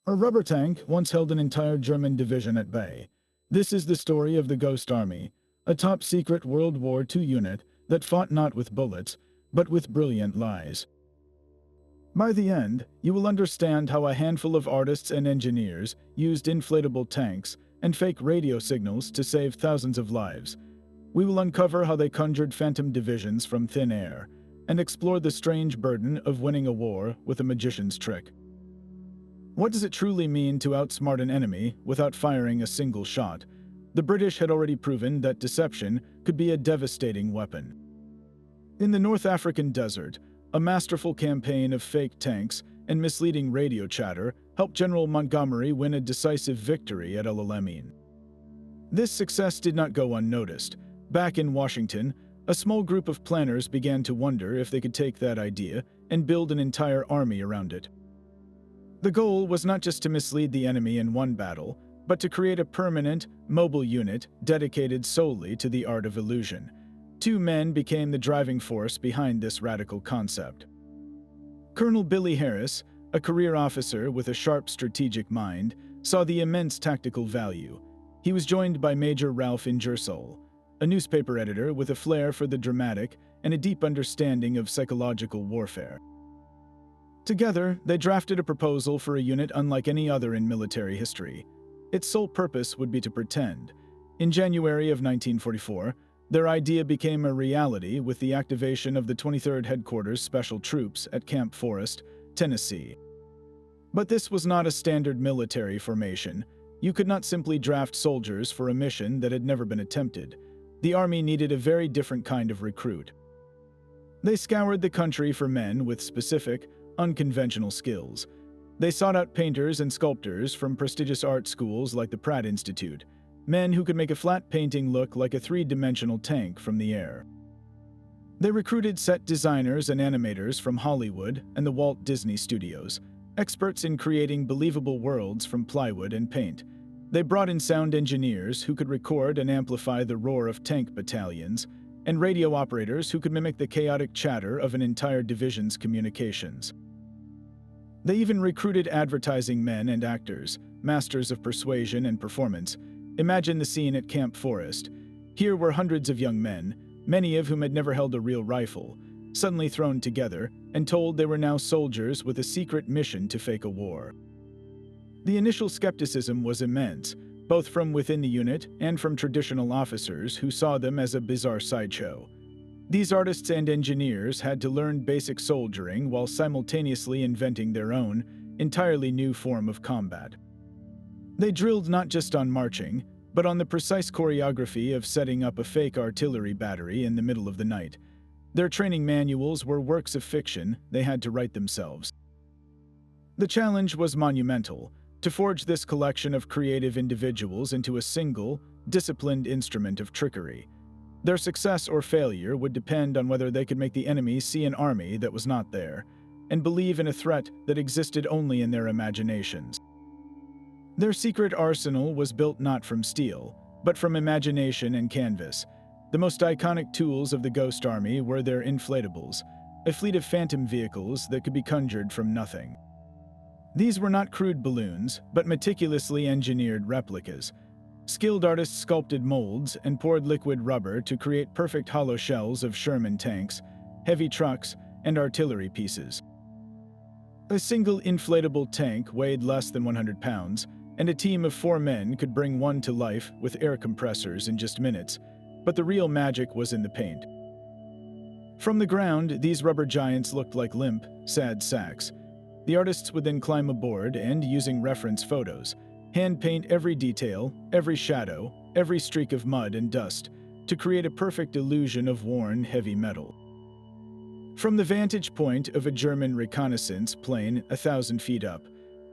A rubber tank once held an entire German division at bay. This is the story of the Ghost Army, a top-secret World War II unit that fought not with bullets, but with brilliant lies. By the end, you will understand how a handful of artists and engineers used inflatable tanks and fake radio signals to save thousands of lives. We will uncover how they conjured phantom divisions from thin air, and explore the strange burden of winning a war with a magician's trick. What does it truly mean to outsmart an enemy without firing a single shot? The British had already proven that deception could be a devastating weapon. In the North African desert, a masterful campaign of fake tanks and misleading radio chatter helped General Montgomery win a decisive victory at El Alamein. This success did not go unnoticed. Back in Washington, a small group of planners began to wonder if they could take that idea and build an entire army around it. The goal was not just to mislead the enemy in one battle, but to create a permanent, mobile unit dedicated solely to the art of illusion. Two men became the driving force behind this radical concept. Colonel Billy Harris, a career officer with a sharp strategic mind, saw the immense tactical value. He was joined by Major Ralph Ingersoll, a newspaper editor with a flair for the dramatic and a deep understanding of psychological warfare. Together, they drafted a proposal for a unit unlike any other in military history. Its sole purpose would be to pretend. In January of 1944, their idea became a reality with the activation of the 23rd Headquarters Special Troops at Camp Forest, Tennessee. But this was not a standard military formation. You could not simply draft soldiers for a mission that had never been attempted. The Army needed a very different kind of recruit. They scoured the country for men with specific, unconventional skills. They sought out painters and sculptors from prestigious art schools like the Pratt Institute, men who could make a flat painting look like a three-dimensional tank from the air. They recruited set designers and animators from Hollywood and the Walt Disney Studios, experts in creating believable worlds from plywood and paint. They brought in sound engineers who could record and amplify the roar of tank battalions, and radio operators who could mimic the chaotic chatter of an entire division's communications. They even recruited advertising men and actors, masters of persuasion and performance. Imagine the scene at Camp Forest. Here were hundreds of young men, many of whom had never held a real rifle, suddenly thrown together and told they were now soldiers with a secret mission to fake a war. The initial skepticism was immense, both from within the unit and from traditional officers who saw them as a bizarre sideshow. These artists and engineers had to learn basic soldiering while simultaneously inventing their own, entirely new form of combat. They drilled not just on marching, but on the precise choreography of setting up a fake artillery battery in the middle of the night. Their training manuals were works of fiction they had to write themselves. The challenge was monumental, to forge this collection of creative individuals into a single, disciplined instrument of trickery. Their success or failure would depend on whether they could make the enemy see an army that was not there, and believe in a threat that existed only in their imaginations. Their secret arsenal was built not from steel, but from imagination and canvas. The most iconic tools of the Ghost Army were their inflatables, a fleet of phantom vehicles that could be conjured from nothing. These were not crude balloons, but meticulously engineered replicas. Skilled artists sculpted molds and poured liquid rubber to create perfect hollow shells of Sherman tanks, heavy trucks, and artillery pieces. A single inflatable tank weighed less than 100 pounds, and a team of 4 men could bring one to life with air compressors in just minutes, but the real magic was in the paint. From the ground, these rubber giants looked like limp, sad sacks. The artists would then climb aboard and, using reference photos, hand-paint every detail, every shadow, every streak of mud and dust, to create a perfect illusion of worn, heavy metal. From the vantage point of a German reconnaissance plane 1,000 feet up,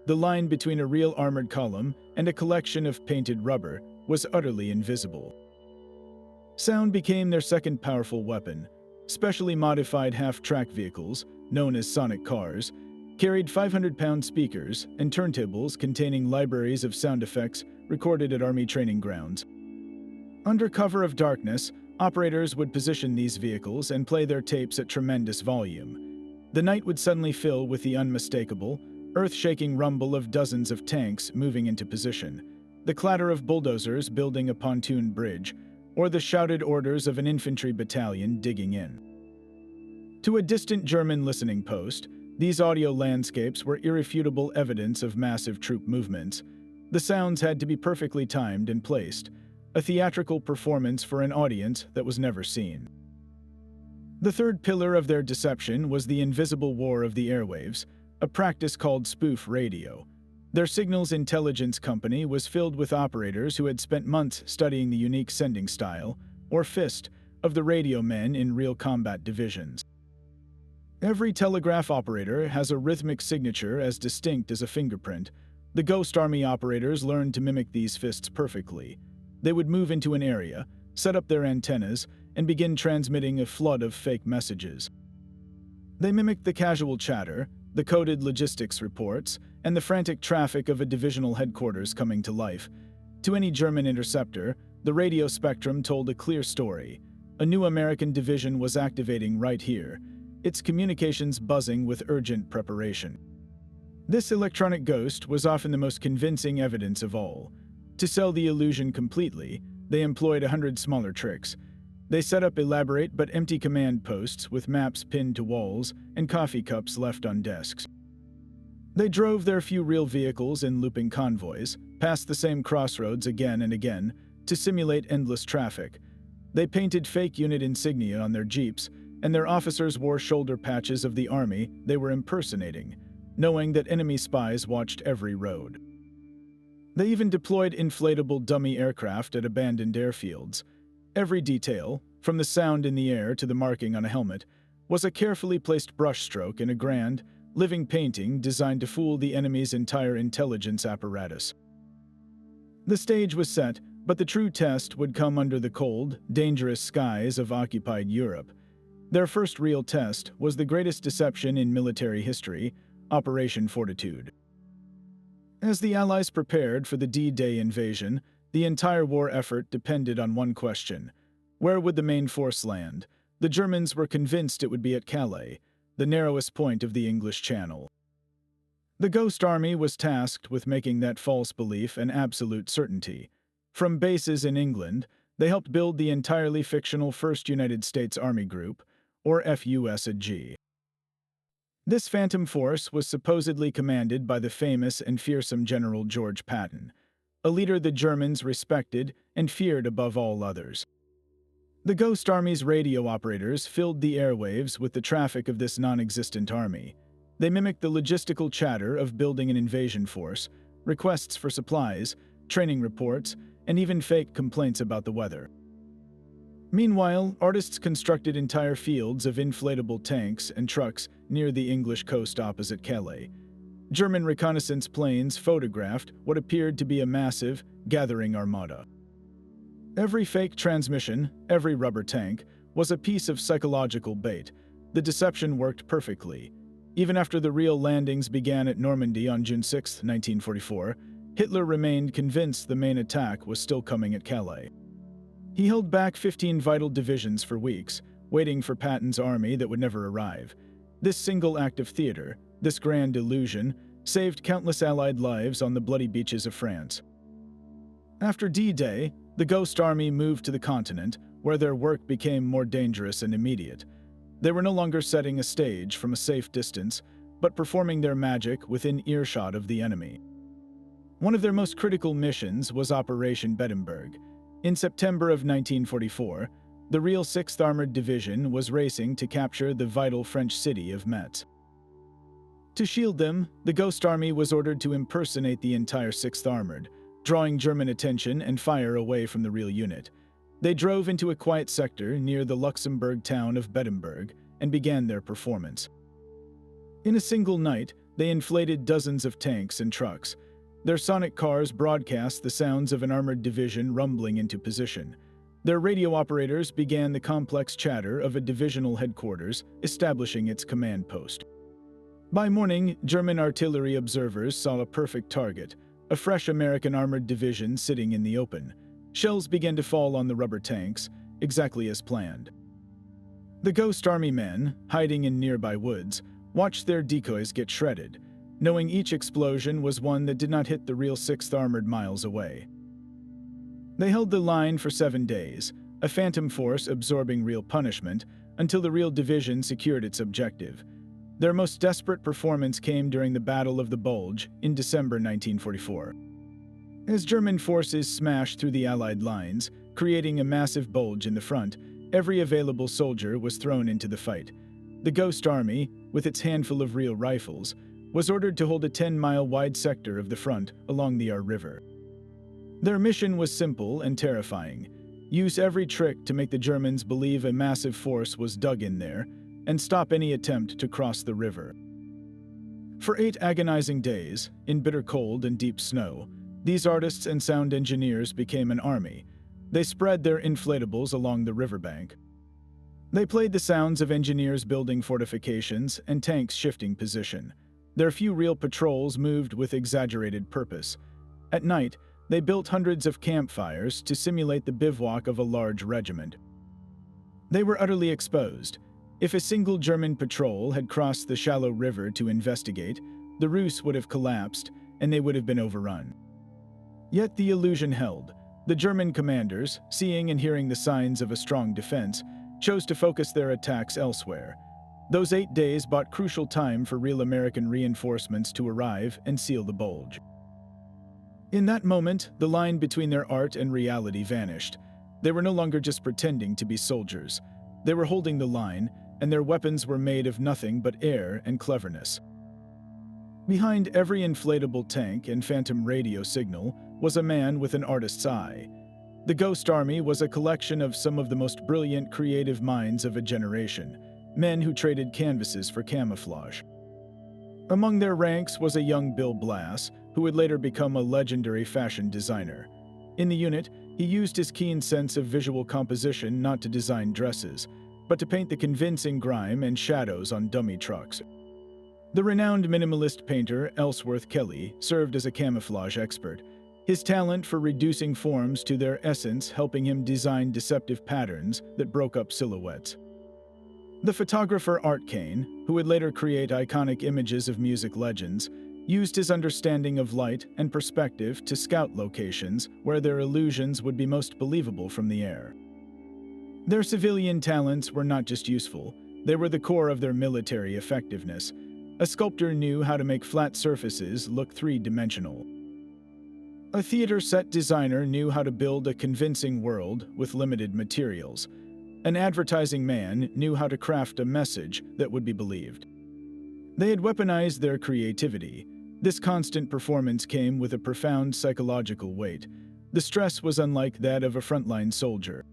the line between a real armored column and a collection of painted rubber was utterly invisible. Sound became their second powerful weapon. Specially modified half-track vehicles, known as sonic cars, carried 500-pound speakers and turntables containing libraries of sound effects recorded at Army training grounds. Under cover of darkness, operators would position these vehicles and play their tapes at tremendous volume. The night would suddenly fill with the unmistakable, earth-shaking rumble of dozens of tanks moving into position, the clatter of bulldozers building a pontoon bridge, or the shouted orders of an infantry battalion digging in. To a distant German listening post, these audio landscapes were irrefutable evidence of massive troop movements. The sounds had to be perfectly timed and placed, a theatrical performance for an audience that was never seen. The third pillar of their deception was the invisible war of the airwaves, a practice called spoof radio. Their signals intelligence company was filled with operators who had spent months studying the unique sending style, or FIST, of the radio men in real combat divisions. Every telegraph operator has a rhythmic signature as distinct as a fingerprint. The Ghost Army operators learned to mimic these FISTs perfectly. They would move into an area, set up their antennas, and begin transmitting a flood of fake messages. They mimicked the casual chatter, the coded logistics reports, and the frantic traffic of a divisional headquarters coming to life. To any German interceptor, the radio spectrum told a clear story. A new American division was activating right here, its communications buzzing with urgent preparation. This electronic ghost was often the most convincing evidence of all. To sell the illusion completely, they employed 100 smaller tricks. They set up elaborate but empty command posts with maps pinned to walls and coffee cups left on desks. They drove their few real vehicles in looping convoys, past the same crossroads again and again, to simulate endless traffic. They painted fake unit insignia on their jeeps, and their officers wore shoulder patches of the army they were impersonating, knowing that enemy spies watched every road. They even deployed inflatable dummy aircraft at abandoned airfields. Every detail, from the sound in the air to the marking on a helmet, was a carefully placed brushstroke in a grand, living painting designed to fool the enemy's entire intelligence apparatus. The stage was set, but the true test would come under the cold, dangerous skies of occupied Europe. Their first real test was the greatest deception in military history, Operation Fortitude. As the Allies prepared for the D-Day invasion, the entire war effort depended on one question: where would the main force land? The Germans were convinced it would be at Calais, the narrowest point of the English Channel. The Ghost Army was tasked with making that false belief an absolute certainty. From bases in England, they helped build the entirely fictional 1st United States Army Group, or FUSAG. This phantom force was supposedly commanded by the famous and fearsome General George Patton, a leader the Germans respected and feared above all others. The Ghost Army's radio operators filled the airwaves with the traffic of this non-existent army. They mimicked the logistical chatter of building an invasion force, requests for supplies, training reports, and even fake complaints about the weather. Meanwhile, artists constructed entire fields of inflatable tanks and trucks near the English coast opposite Calais. German reconnaissance planes photographed what appeared to be a massive, gathering armada. Every fake transmission, every rubber tank, was a piece of psychological bait. The deception worked perfectly. Even after the real landings began at Normandy on June 6, 1944, Hitler remained convinced the main attack was still coming at Calais. He held back 15 vital divisions for weeks, waiting for Patton's army that would never arrive. This single act of theater, this grand illusion, saved countless Allied lives on the bloody beaches of France. After D-Day, the Ghost Army moved to the continent, where their work became more dangerous and immediate. They were no longer setting a stage from a safe distance, but performing their magic within earshot of the enemy. One of their most critical missions was Operation Bedemberg. In September of 1944, the real 6th Armored Division was racing to capture the vital French city of Metz. To shield them, the Ghost Army was ordered to impersonate the entire 6th Armored, drawing German attention and fire away from the real unit. They drove into a quiet sector near the Luxembourg town of Bedemberg and began their performance. In a single night, they inflated dozens of tanks and trucks. Their sonic cars broadcast the sounds of an armored division rumbling into position. Their radio operators began the complex chatter of a divisional headquarters, establishing its command post. By morning, German artillery observers saw a perfect target, a fresh American armored division sitting in the open. Shells began to fall on the rubber tanks, exactly as planned. The Ghost Army men, hiding in nearby woods, watched their decoys get shredded. knowing each explosion was one that did not hit the real 6th Armored miles away. They held the line for 7 days, a phantom force absorbing real punishment, until the real division secured its objective. Their most desperate performance came during the Battle of the Bulge in December 1944. As German forces smashed through the Allied lines, creating a massive bulge in the front, every available soldier was thrown into the fight. The Ghost Army, with its handful of real rifles, was ordered to hold a 10-mile-wide sector of the front along the Aar River. Their mission was simple and terrifying: use every trick to make the Germans believe a massive force was dug in there, and stop any attempt to cross the river. For 8 agonizing days, in bitter cold and deep snow, these artists and sound engineers became an army. They spread their inflatables along the riverbank. They played the sounds of engineers building fortifications and tanks shifting position. Their few real patrols moved with exaggerated purpose. At night, they built hundreds of campfires to simulate the bivouac of a large regiment. They were utterly exposed. If a single German patrol had crossed the shallow river to investigate, the ruse would have collapsed and they would have been overrun. Yet the illusion held. The German commanders, seeing and hearing the signs of a strong defense, chose to focus their attacks elsewhere. Those 8 days bought crucial time for real American reinforcements to arrive and seal the bulge. In that moment, the line between their art and reality vanished. They were no longer just pretending to be soldiers. They were holding the line, and their weapons were made of nothing but air and cleverness. Behind every inflatable tank and phantom radio signal was a man with an artist's eye. The Ghost Army was a collection of some of the most brilliant creative minds of a generation, men who traded canvases for camouflage. Among their ranks was a young Bill Blass, who would later become a legendary fashion designer. In the unit, he used his keen sense of visual composition not to design dresses, but to paint the convincing grime and shadows on dummy trucks. The renowned minimalist painter Ellsworth Kelly served as a camouflage expert, his talent for reducing forms to their essence helping him design deceptive patterns that broke up silhouettes. The photographer Art Kane, who would later create iconic images of music legends, used his understanding of light and perspective to scout locations where their illusions would be most believable from the air. Their civilian talents were not just useful, they were the core of their military effectiveness. A sculptor knew how to make flat surfaces look three-dimensional. A theater set designer knew how to build a convincing world with limited materials. An advertising man knew how to craft a message that would be believed. They had weaponized their creativity. This constant performance came with a profound psychological weight. The stress was unlike that of a frontline soldier.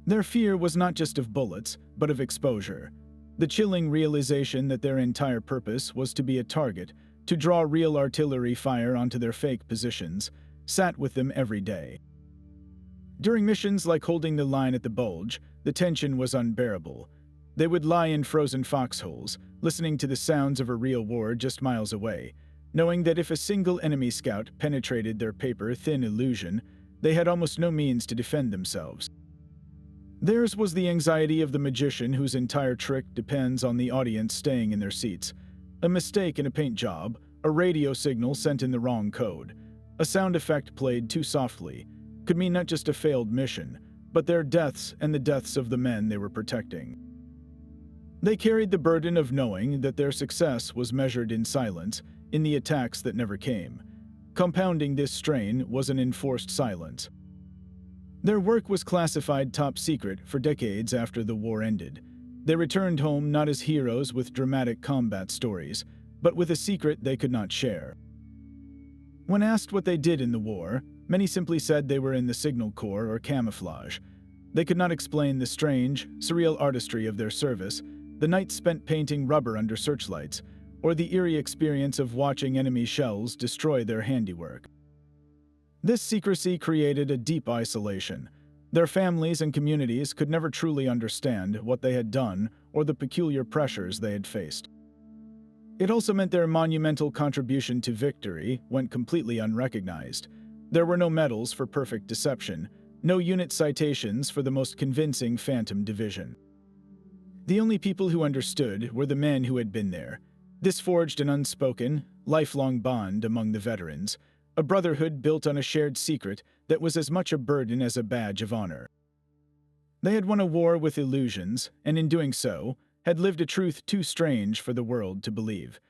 Their fear was not just of bullets, but of exposure. The chilling realization that their entire purpose was to be a target, to draw real artillery fire onto their fake positions, sat with them every day. During missions like holding the line at the Bulge, the tension was unbearable. They would lie in frozen foxholes, listening to the sounds of a real war just miles away, knowing that if a single enemy scout penetrated their paper-thin illusion, they had almost no means to defend themselves. Theirs was the anxiety of the magician whose entire trick depends on the audience staying in their seats. A mistake in a paint job, a radio signal sent in the wrong code, a sound effect played too softly, could mean not just a failed mission, but their deaths and the deaths of the men they were protecting. They carried the burden of knowing that their success was measured in silence, in the attacks that never came. Compounding this strain was an enforced silence. Their work was classified top secret for decades after the war ended. They returned home not as heroes with dramatic combat stories, but with a secret they could not share. When asked what they did in the war, many simply said they were in the Signal Corps or camouflage. They could not explain the strange, surreal artistry of their service, the nights spent painting rubber under searchlights, or the eerie experience of watching enemy shells destroy their handiwork. This secrecy created a deep isolation. Their families and communities could never truly understand what they had done or the peculiar pressures they had faced. It also meant their monumental contribution to victory went completely unrecognized. There were no medals for perfect deception, no unit citations for the most convincing phantom division. The only people who understood were the men who had been there. This forged an unspoken, lifelong bond among the veterans, a brotherhood built on a shared secret that was as much a burden as a badge of honor. They had won a war with illusions, and in doing so, had lived a truth too strange for the world to believe.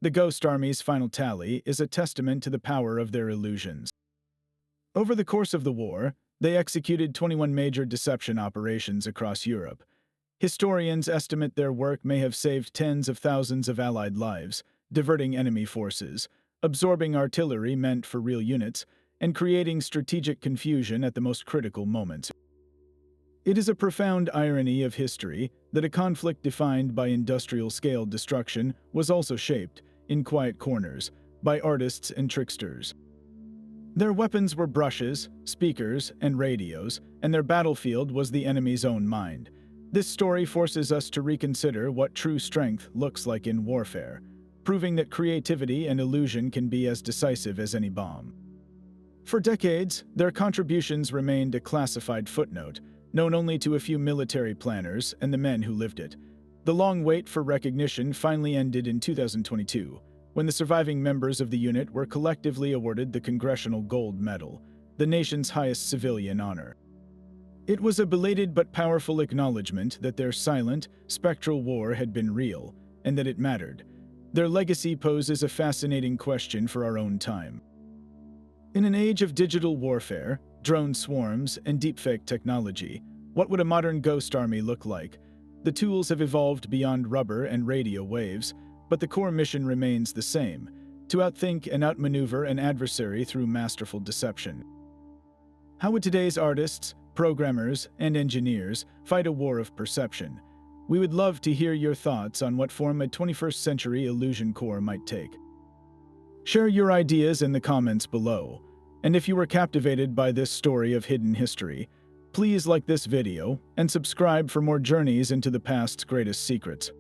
The Ghost Army's final tally is a testament to the power of their illusions. Over the course of the war, they executed 21 major deception operations across Europe. Historians estimate their work may have saved tens of thousands of Allied lives, diverting enemy forces, absorbing artillery meant for real units, and creating strategic confusion at the most critical moments. It is a profound irony of history that a conflict defined by industrial-scale destruction was also shaped, in quiet corners, by artists and tricksters. Their weapons were brushes, speakers, and radios, and their battlefield was the enemy's own mind. This story forces us to reconsider what true strength looks like in warfare, proving that creativity and illusion can be as decisive as any bomb. For decades, their contributions remained a classified footnote, known only to a few military planners and the men who lived it. The long wait for recognition finally ended in 2022, when the surviving members of the unit were collectively awarded the Congressional Gold Medal, the nation's highest civilian honor. It was a belated but powerful acknowledgement that their silent, spectral war had been real, and that it mattered. Their legacy poses a fascinating question for our own time. In an age of digital warfare, drone swarms, and deepfake technology, what would a modern ghost army look like? The tools have evolved beyond rubber and radio waves, but the core mission remains the same: to outthink and outmaneuver an adversary through masterful deception. How would today's artists, programmers, and engineers fight a war of perception? We would love to hear your thoughts on what form a 21st-century illusion core might take. Share your ideas in the comments below, and if you were captivated by this story of hidden history, please like this video and subscribe for more journeys into the past's greatest secrets.